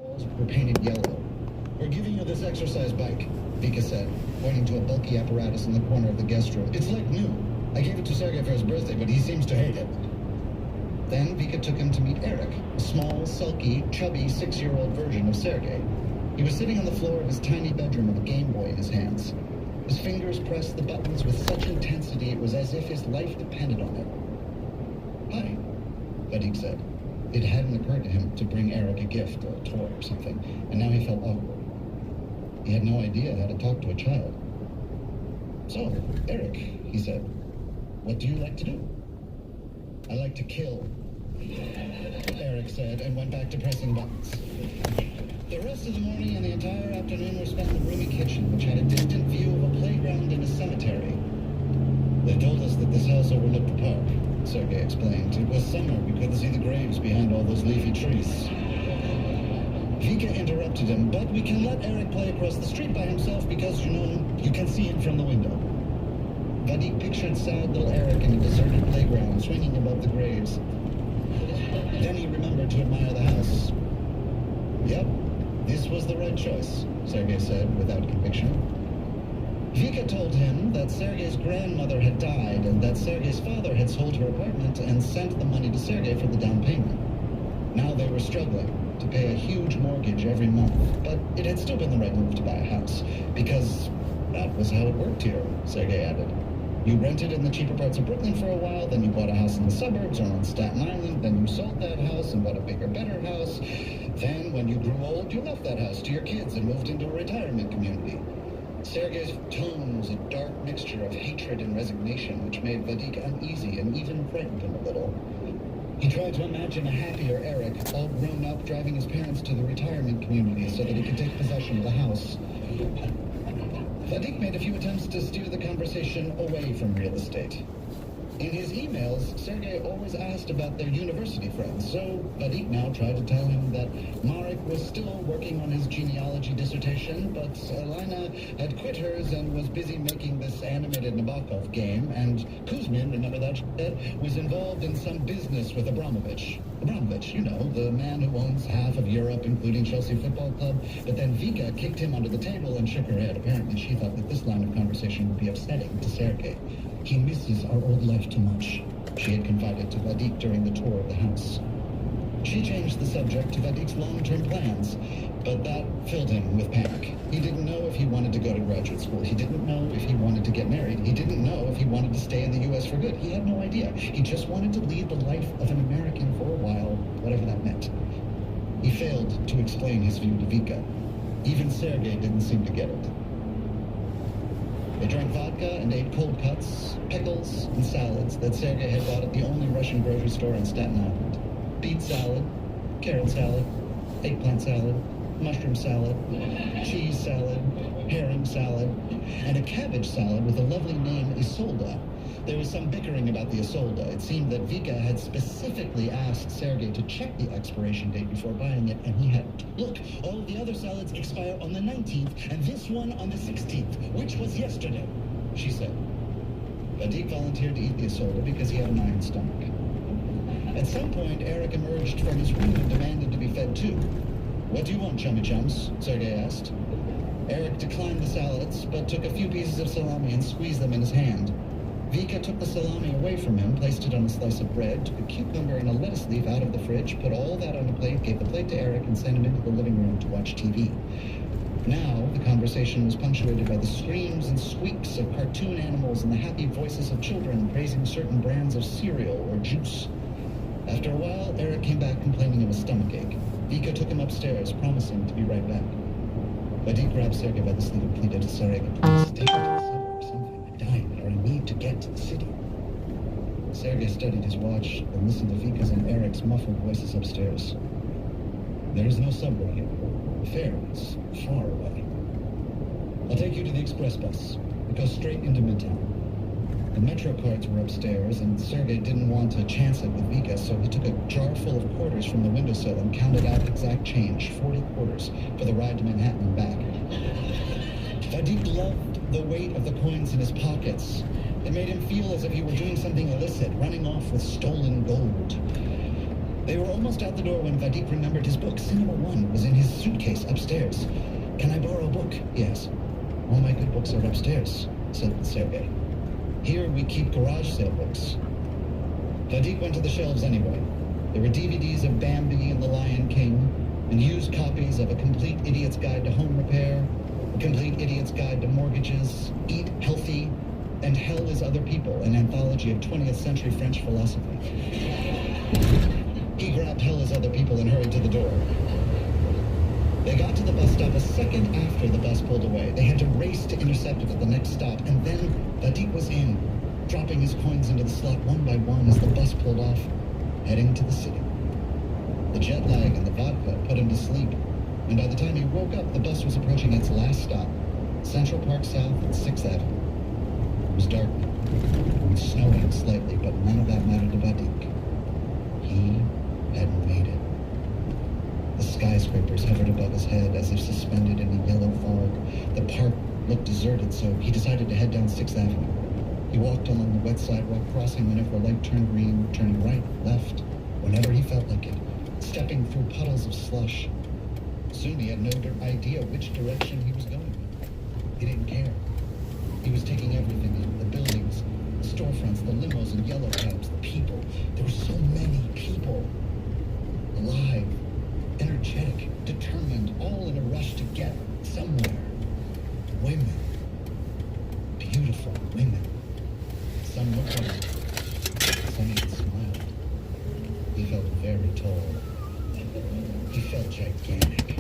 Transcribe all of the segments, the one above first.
walls were painted yellow. "We're giving you this exercise bike," Vika said, pointing to a bulky apparatus in the corner of the guest room. "It's like new. I gave it to Sergei for his birthday, but he seems to hate it." Then Vika took him to meet Eric, a small, sulky, chubby 6-year-old version of Sergei. He was sitting on the floor of his tiny bedroom with a Game Boy in his hands. His fingers pressed the buttons with such intensity it was as if his life depended on it. "Hi," Vadik said. It hadn't occurred to him to bring Eric a gift, a toy or something, and now he felt awkward. He had no idea how to talk to a child. "So, Eric," he said, "what do you like to do?" "I like to kill," Eric said, and went back to pressing buttons. The rest of the morning and the entire afternoon were spent in the roomy kitchen, which had a distant view of a playground and a cemetery. "They told us that this house overlooked the park," Sergei explained. "It was summer. We couldn't see the graves behind all those leafy trees." Vika interrupted him. "But we can let Eric play across the street by himself because, you can see him from the window." Vadik pictured sad little Eric in a deserted playground, swinging above the graves. Then he remembered to admire the house. "Yep, this was the right choice," Sergei said without conviction. Vika told him that Sergei's grandmother had died and that Sergei's father had sold her apartment and sent the money to Sergei for the down payment. Now they were struggling to pay a huge mortgage every month, but it had still been the right move to buy a house, because that was how it worked here, Sergei added. You rented in the cheaper parts of Brooklyn for a while, then you bought a house in the suburbs or on Staten Island, then you sold that house and bought a bigger, better house. Then, when you grew old, you left that house to your kids and moved into a retirement community. Sergei's tone was a dark mixture of hatred and resignation, which made Vadik uneasy and even frightened him a little. He tried to imagine a happier Eric, all grown up, driving his parents to the retirement community so that he could take possession of the house. Vadik made a few attempts to steer the conversation away from real estate. In his emails, Sergei always asked about their university friends, so Vadik now tried to tell him that Marek was still working on his genealogy dissertation, but Elena had quit hers and was busy making this animated Nabokov game, and Kuzmin, remember that was involved in some business with Abramovich. Abramovich, the man who owns half of Europe, including Chelsea Football Club. But then Vika kicked him under the table and shook her head. Apparently she thought that this line of conversation would be upsetting to Sergei. "He misses our old life too much," she had confided to Vadik during the tour of the house. She changed the subject to Vadik's long-term plans, but that filled him with panic. He didn't know if he wanted to go to graduate school. He didn't know if he wanted to get married. He didn't know if he wanted to stay in the U.S. for good. He had no idea. He just wanted to lead the life of an American for a while, whatever that meant. He failed to explain his view to Vika. Even Sergei didn't seem to get it. They drank vodka and ate cold cuts, pickles, and salads that Sergei had bought at the only Russian grocery store on Staten Island. Beet salad, carrot salad, eggplant salad, mushroom salad, cheese salad, herring salad, and a cabbage salad with a lovely name, Isolde. There was some bickering about the Isolde. It seemed that Vika had specifically asked Sergei to check the expiration date before buying it, and he hadn't. "Look, all the other salads expire on the 19th, and this one on the 16th, which was yesterday," she said. Vadik volunteered to eat the Isolde because he had an iron stomach. At some point, Eric emerged from his room and demanded to be fed too. "What do you want, chummy chums?" Sergei asked. Eric declined the salads, but took a few pieces of salami and squeezed them in his hand. Vika took the salami away from him, placed it on a slice of bread, took a cucumber and a lettuce leaf out of the fridge, put all that on a plate, gave the plate to Eric, and sent him into the living room to watch TV. Now, the conversation was punctuated by the screams and squeaks of cartoon animals and the happy voices of children praising certain brands of cereal or juice. After a while, Eric came back complaining of a stomachache. Vika took him upstairs, promising to be right back. Vadik grabbed Sergei by the sleeve and pleaded to Sergei, "Please take me to the suburbs. I'm dying there. I need to get to the city." Sergei studied his watch and listened to Vika's and Eric's muffled voices upstairs. "There is no subway here. The ferry is far away. I'll take you to the express bus. It goes straight into Midtown." The Metro cards were upstairs, and Sergei didn't want to chance it with Vika, so he took a jar full of quarters from the windowsill and counted out exact change, 40 quarters, for the ride to Manhattan and back. Vadik loved the weight of the coins in his pockets. It made him feel as if he were doing something illicit, running off with stolen gold. They were almost out the door when Vadik remembered his book. Cinema One was in his bookcase upstairs. Can I borrow a book? He asked. All my good books are upstairs, said Sergei. Here we keep garage sale books. Vadik went to the shelves anyway. There were DVDs of Bambi and The Lion King, and used copies of A Complete Idiot's Guide to Home Repair, A Complete Idiot's Guide to Mortgages, Eat Healthy, and Hell is Other People, an anthology of 20th century French philosophy. He grabbed Hell is Other People and hurried to the door. They got to the bus stop a second after the bus pulled away. They had to race to intercept it at the next stop, and then Vadik was in, dropping his coins into the slot one by one as the bus pulled off, heading to the city. The jet lag and the vodka put him to sleep, and by the time he woke up, the bus was approaching its last stop, Central Park South at 6th Avenue. It was dark now. It was snowing slightly, but none of that mattered to Vadik. He had made it. The skyscrapers hovered above his head as if suspended in a yellow fog. The park looked deserted, so he decided to head down 6th Avenue. He walked along the wet sidewalk, crossing whenever a light turned green, turning right, left, whenever he felt like it, stepping through puddles of slush. Soon he had no idea which direction he was going. He didn't care. He was taking everything in, the buildings, the storefronts, the limos and yellow cabs, the people. There were so many people. Alive, energetic, determined, all in a rush to get somewhere. Women. Beautiful women. Some looked at him. Some even smiled. He felt very tall. He felt gigantic.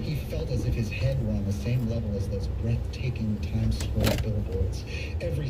He felt as if his head were on the same level as those breathtaking Times Square billboards. Every